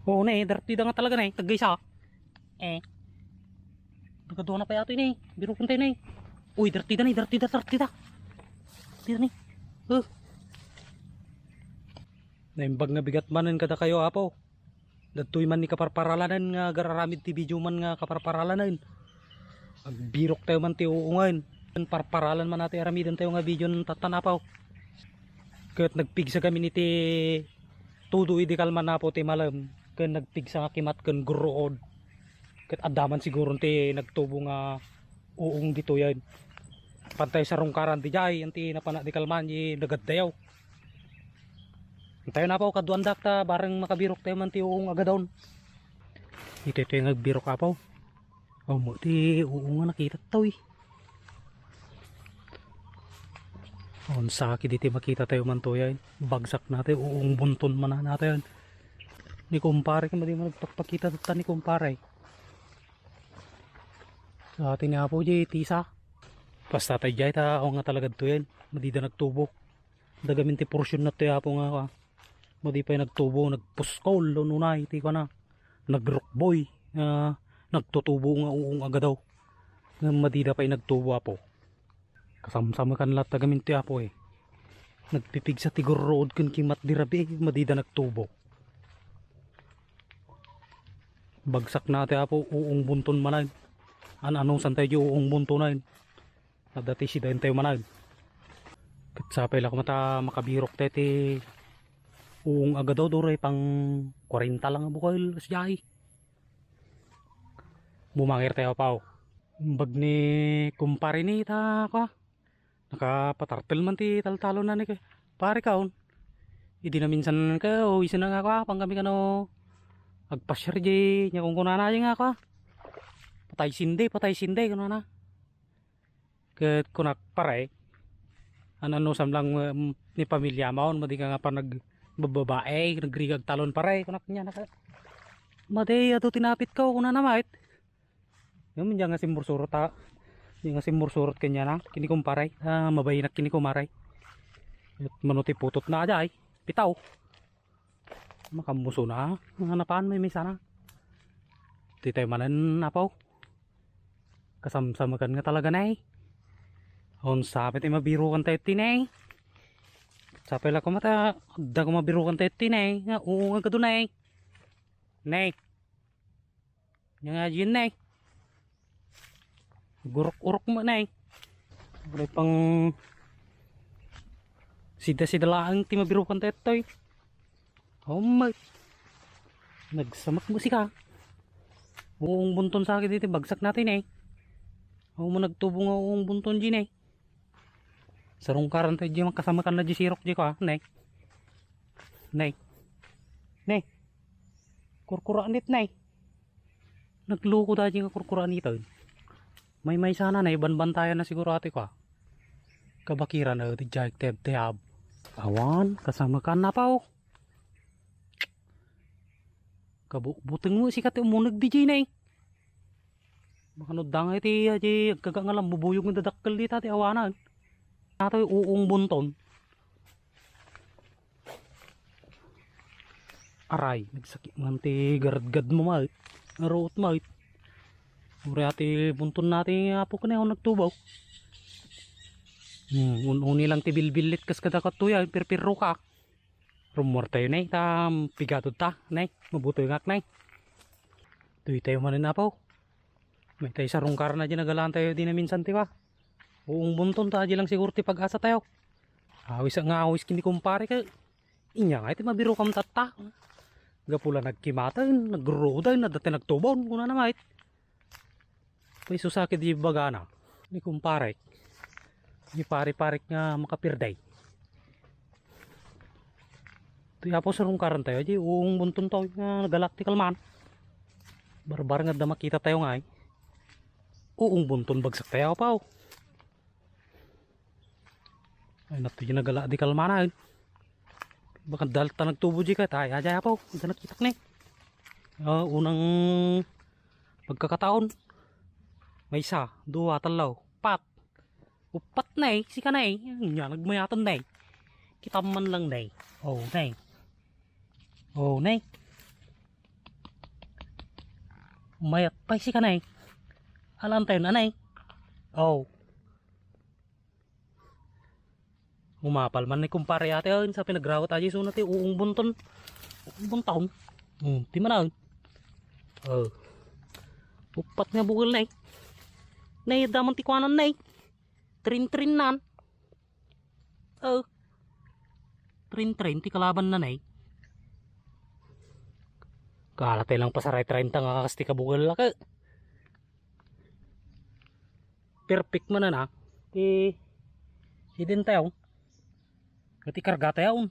Oo na dirty da nga talaga na tagay sa. Nagkaduha na pa yato ini. Biro kunti na Uy, dirty da. Dirty da. Dirty da Naimbag nga bigat manen kada kayo apo. Datoy man ni kaparparalanan nga gararamid ti video man nga kaparparalanan. Agbirok tayo man ti uungan. Parparalan man natin aramidan tayo nga video ng tatanapaw. Kat nagpigsa kami ni ti tudo idikal man na po ti malam. Kat nagpigsa nga kimat kan gruod. Kat adaman siguro ti nagtubo nga uung dito yan. Pantay sa rungkaran ti jay. Anti napanak di kalman yi nagadayaw. Tayo na po kaduandak ta bareng makabirok tayo man ti uung agadon. Ito yung nagbirok apaw. Mo ti uung nga nakita tayo Sa dito makita tayo man to yan. Bagsak natin uung bunton man na natin. Ni kumpare kung di mo nagpakita ta ni kumpare. Sa atin nga po di tisa. Basta tayo jay ta o nga talaga to yan. Madida nagtubo. Dagamin ti porsyon na tayo po nga Madi pa yung nagtubo, nagpuskol, nunay, ti ko na. Nagrockboy, nagtutubo nga uung agad daw. Madida pa yung nagtubo apo. Kasamsama kan lahat tagamin ti apo Nagpipig sa tigor road kun kimat dirabi, madida nagtubo. Bagsak na ti apo, uung bunton manay. Anong santay di uung buntonan. Nadati si dahin tayo manay. Katsapay lang mata makabirok tete. Uung agad daw doray pang 40 lang ang bukal siya Bumangir tayo pa Bag ni kumpare ni ta ka. Nakapatartel man ti taltalo na ni ka. Pare kaon. Idi na minsan ka o isa na nga ka pang kami kano agpasyar di nya kung kunana nga ka. Patay sinde kuno na. Ket kunak pare. Ano samlang ni pamilya maon madi ka nga pa babae nagrigag talon pare kunak niya naka made ato tinapit ko kuna na mait yung nga simursurot yung nga simursurot kanya na kini kumpare mabayinak kini kumaray at manuti putot na ajay pitaw makamuso na hanapan may sana titay manan apaw kasamsamakan nga talaga na on sapit mabiro kan tayo tinay Sapay lang ko mata, agda ko mabirukan tayo tinay, nga uungan ka doon Nay. Yang nga dyan Gurok-urok mo Wala pang sida-sida lang ti mabirukan tayo ito Nagsamak mo ka. Uung bunton sa akin dito, bagsak natin mo nagtubo nga uung bunton dyan Sarong karan tayo di makasama kan na di sirok di ko Nay. Kurkuraan dit Nagluko tayo nga kurkuraan ito. May sana banbantayan na siguro ate ko Kabakiran na di jayk teb. Awan, kasama kan na pa Kabuteng mo si kati umunag di jay Baka nodang iti kagangalang bubuyog ng dadakkel di tati awanan. Nato uung bunton. Aray, nagsakit nganti garad-gad mo mait. Naroot mait. Uri ati bunton natin apo ka na yung nagtubaw. Uni lang ti bilbilit kas kadakat tuya, pirpiro ka. Rumor tayo pigatod ta, mabuto yung ak Tuy tayo manin apo. May tayo sa rungkar na dyan nagalaan tayo din na minsan tiwa. Uung bunton ta lang siguro ti pag-asa tayo. Awis kini kumpare ka. Inya nga iti mabiro kam tata. Gapula nagkimatan, nagrodan, nadati nagtubon kuna na mait. May susakit di bagana ni kumpare. Ni pare-parik nga makapirday. Tiya po sa rungkaran tayo di uung bunton tayo nga galactical man. Barbar nga da makita tayo nga Uung bunton bagsak tayo pa Ay nato yung nagala di kalmana baka dalta nagtubo di ka tayo ajay po hindi nakitak unang pagkakataon may isa, dua, talaw, pat upat sika nga nagmayatan kita man lang oh Mayat pa si kanay. Alam tayo na nay. Oh. Umapal man ni kumpare ate ayun sa pinagrawat aja sunat uung bunton. Uung bunton. Di mana? Upat nga bukol nay. Nay damang tikwanan nay. Trin-trin nan. Trin-trin ti kalaban na nay. Kalatay lang pasaray 30 nga kakasti ka bukol laka. Perfect man na Hidden tayo. Kati karga tayo.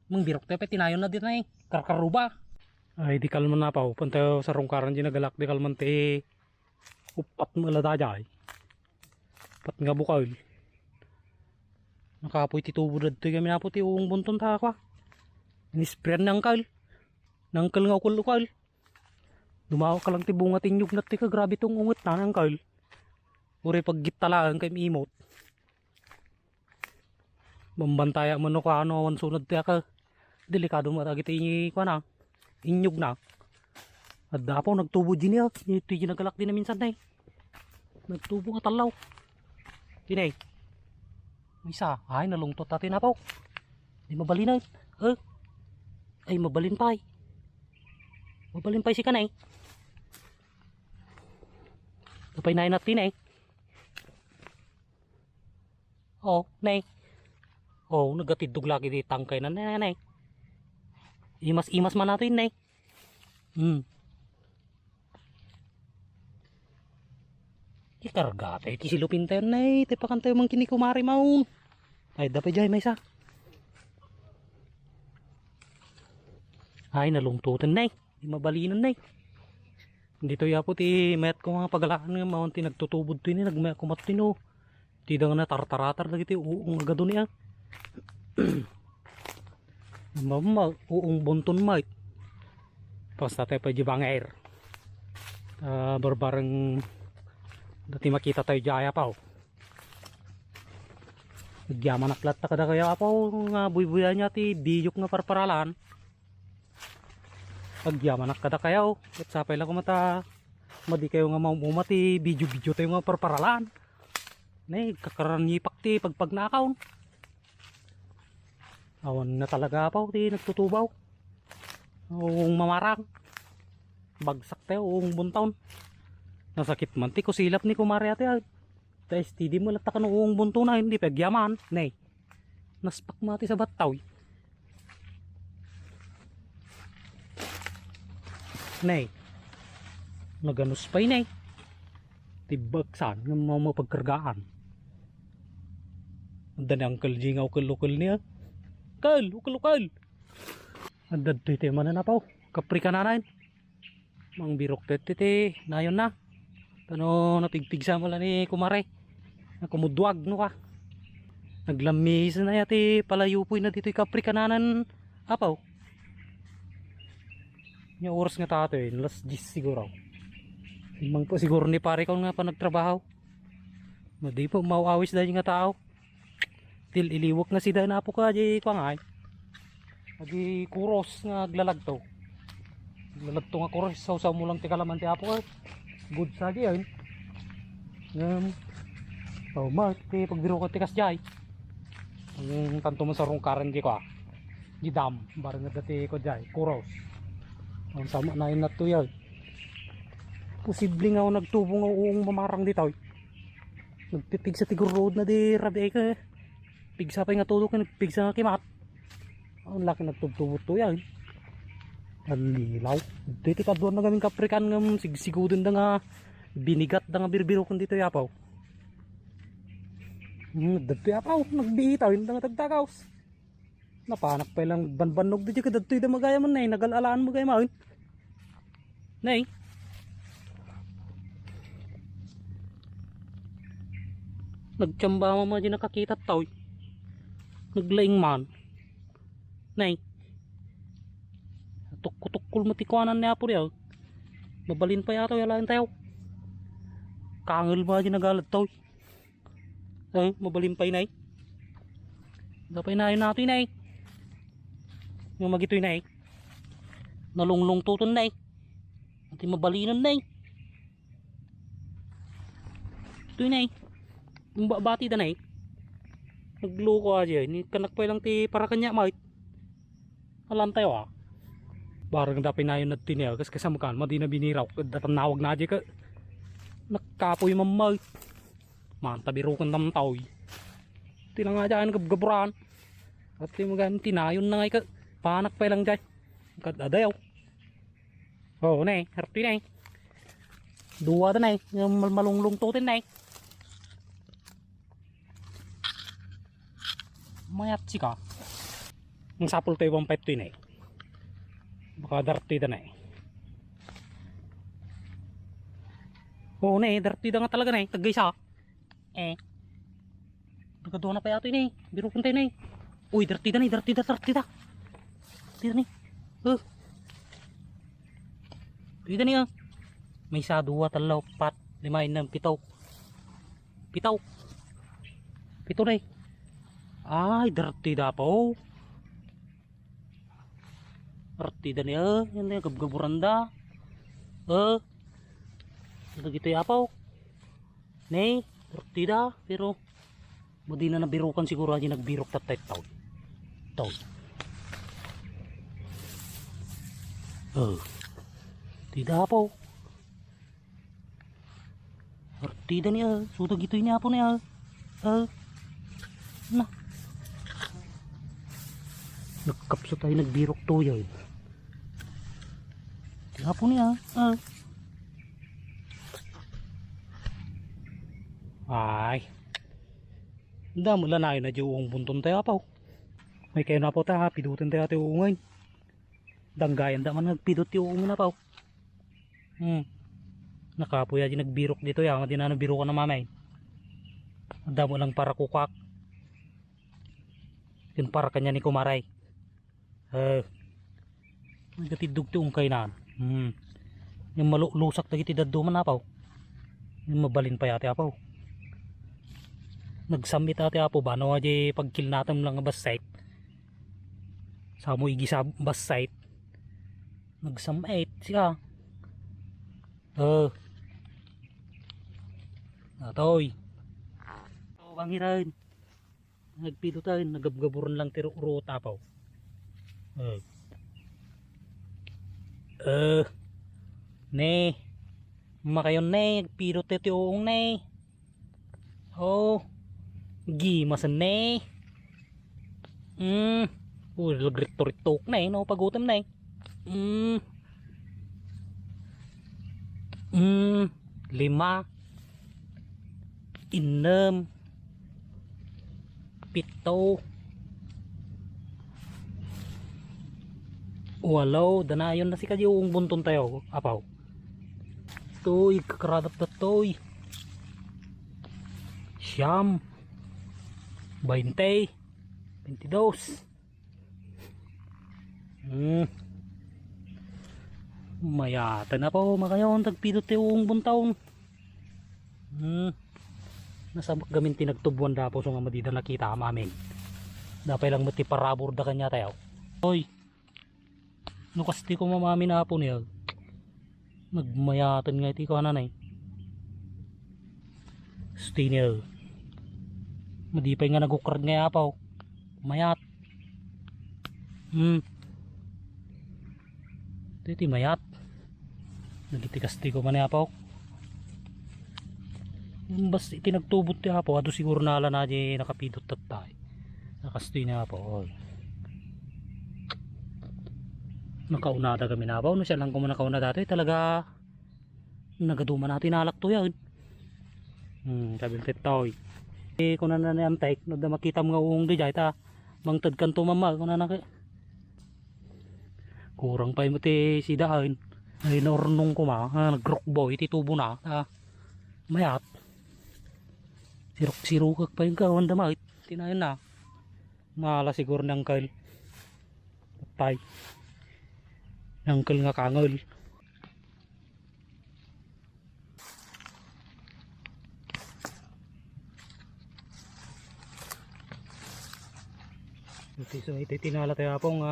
Mangbirok tayo pa tinayon na din na karkaruba. Ay di kalman na pa. Pantayo sa rungkaran di nagalak. Di kalman ti upat mo alada dyan. Pat nga bukal. Nakapoy ti tubo na dito kami napo ti uong bunton ta ka. Nisprean ng kal. Nangkal nga ukul-ukal. Dumawa ka lang ti bunga tinyog na ti ka. Grabe tong ungot na ng kal. Uri pag gitalaan kay imot. Bambantaya man ka ano awan sunod tiya ka. Delikado mo tagit ko na. Inyog na. At dapaw nagtubo din niya. Ito yung nagalak din na minsan na Nagtubo nga talaw. Tinay. Isa. Ay nalungtot natin na po. Di mabalin na. Ay mabalin pa. Mabalin pa si kanay. Tapay na natin nay. Nagatidog lagi di tangkay na nay. Imas-imas man natin nay. Ikarga tayo kisilupin tayo nay. Tipakan tayo mang kinikumari maun. Ay dapay jay may isa. Ay nalungtutan nay. Di mabalinan nay. Dito yapo ti mayat ko mga pagalaan nga maun ti nagtutubod to ini nagmayat kumat tino. Tidak na tartaratar lagi ti uung agado niya. Uung bunton mait. Basta tayo pa jibang air. Barbarang dati makita tayo jaya pa. Nagyaman aklat ta kada kaya pa nga buy-buya niya ti biyok nga parparalan. Nagyaman kada kaya at sapay lang kumata madi kayo nga maumati video-video tayo nga parparalan. Nay, kakaranyipak ti pagpag nakaw. Awan na talaga pa ti nagtutubaw. Uung mamarang. Bagsak tayo, uung buntaon. Nasakit man ti kusilap ni kumari ate. Tapos ti di mo latakan ng uung bunto na hindi pagyaman. Nay, naspak mati sa bataw. Nay, naganus pa nay. Tibagsan ng mga mapagkargaan. Anda ni Uncle G nga ukul-ukul niya. Ukul-ukul. Anda dito ito yung mananapaw. Kapri ka nanayin. Mang birok tete. Nayon na. Tano napigpigsa mo lang ni kumare. Nakumudwag no ka. Naglamis na yati. Palayupoy na dito yung kapri ka nanan. Apaw. Yung oras nga tato last 10 siguro. Imang po siguro ni pare ko nga pa nagtrabaho. Madi po mauawis dahil nga tao. Til iliwak na si dana po ka di pangay. Agi kuros nga aglalagto. Aglalagto nga kuros sausaw mo lang ti kalaman ti apo ka. Good sa di yun. Ti pagbiro ka ti kasjay. Ang tanto mo sa rungkaran di ko di dam barang nga dati ko jay kuros. Ang sama na yun na to yun. Posible nga ako nagtubo nga uung mamarang dito. Nagpipig sa Tigur Road na di rabi ka. Pigsa pa nga tulog ka nagpigsa nga kimat. Ang laki nagtubtubot to yan. Ang lilaw. Dito ka doon na gaming kaprikan nga sigsigudin na nga binigat na nga birbiro kung dito yapaw. Dito yapaw. Nagbihitaw yun na nga tagtakaws. Napanak pa lang banbanog dito ka dito yung magaya man na nagalalaan mo gaya man. Nay. Nagtsamba mo dyan nakakita tao. Naglaing man. Nay. Tukul matikwanan niya po riyaw. Mabalin pa yato yalain tayo. Kangil mo dyan nagalat tao. Ay, mabalin pa inay. Dapay na yun natin inay. Yung magito inay. Nalunglong tuton inay. Iti mabalinan na eh. Ito na eh. Yung bati da na eh. Nagloko aja ini kanak pa lang ti para kanya mait. Alam tayo ah. Barang da pinayon na tinel kas kasamukan madi na biniraw datanawag na aja ka. Nagkapoy mamay. Mantabirukan tam taoy. Tinang aja ang gabgaburan. At yung mga tinayon na ngay ka. Panak pa lang dyan. Kadadayaw. Oo na eh. Harti na eh. Dua na eh. Malunglung tutin na eh. Mayat sika. Ang sapul tayo bang pet na eh. Baka darti na eh. Oo na eh. Darti na nga talaga na eh. Tagay sa. Nagkadoon na pa yato yun eh. Biro punta yun eh. Uy, darti na eh. Darti na. Darti na eh. Darti na eh. May isa, dua, talaw, pat, lima, inam, pitaw. Pito na eh. Ay, darti na po. Darti na niya. Yan na, gabgaburanda. Nagito yapaw. Nay, darti na. Pero, madi na nabirukan siguro aja nagbirok tatay taon. Tidak po. Tidak niya. Sudah gitu ini apa niya. Nah. Nagkapso tayo nagbirok to yun. Tidak po niya. Ay. Hindi mo lang na yung bunton tayo apaw. May kayo na po tayo pidutin tayo tayo ungay. Danggayan da man nagpidot yung ungay na apaw. Nakapoy aja nagbirok dito ya. Hindi na nabirok na mamay. Hindi mo lang para kukak. Yun para kanya ni kumaray. Nagatidug ti ungkay na. Yung malulusak na kitidad duman apaw. Yung mabalin pa yate apaw. Nagsamit ate apo ba no aja pagkil natin lang bus site sa mo igi sa bus site nagsamit siya natoy bangiran nagpilutan nagabgaburon lang tiro uro tapaw ne makayon ne pilot ito yung ne gimasan na lagrito-ritok na no pagutom na lima enam pito walo danayon na si kadyong bunton tayo apaw toy kakaradap na toy siyam 20 22 mayata na po makayaw tagpidot yung buntaon nasabak gamin tinagtubuan dapo so nga madida nakita amamin dapay lang mati parabor da kanya tayo oy nukasti ko mamamin na po niya nagmayatan nga iti ko nanay stinil madipay nga nagukard nga apaw mayat iti mayat nagitikasti ko man apaw bas itinagtubot ti apaw ato siguro nala na di nakapidot tatay nakasti na apaw nakaunada kami na apaw no siya lang kung nakauna dati talaga nagaduman natin alak to yan sabi tetoy kung na antek no da makita mga uong di jay ta mangtad kanto mama kung na kurang pa mo ti sidahan ay naurnong ko nagrok boy ti tubo na mayat siruk-sirukak pa yung kawan damait tinayon na mala siguro ng kail patay ng kail nga kangol so ito tinala tayo pong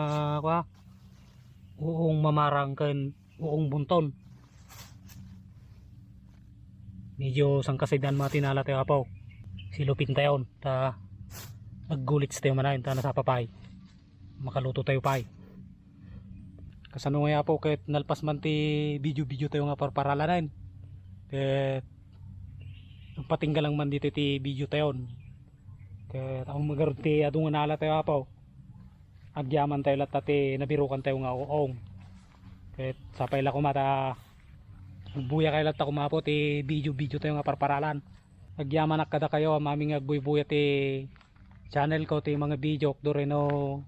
uong mamarangkan uong bunton medyo sangkasidan mga tinala tayo apaw silupin tayo ta maggulits tayo manayin ta nasa papay makaluto tayo pay kasano nga apaw kahit nalpas man ti video tayo nga parparalanan kahit patinggalang man dito ti video tayo kahit akong magaroon ti adungan nala tayo apaw agyaman tayo lahat ti nabirukan tayo nga uong kahit sapay la kumata buya kayo lahat ako mapo ti video tayo nga parparalan agyaman nakada kayo maming agbuy-buya ti channel ko ti mga video do rin o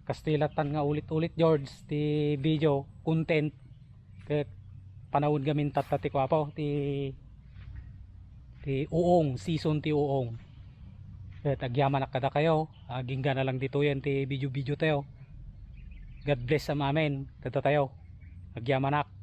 kastilatan nga ulit-ulit George ti video content kahit panahon gamin tatati ko apo ti uong season ti uong kahit agyaman nakada kayo agingga na lang dito yan ti video tayo God bless sa amin kada tayo agyaman nak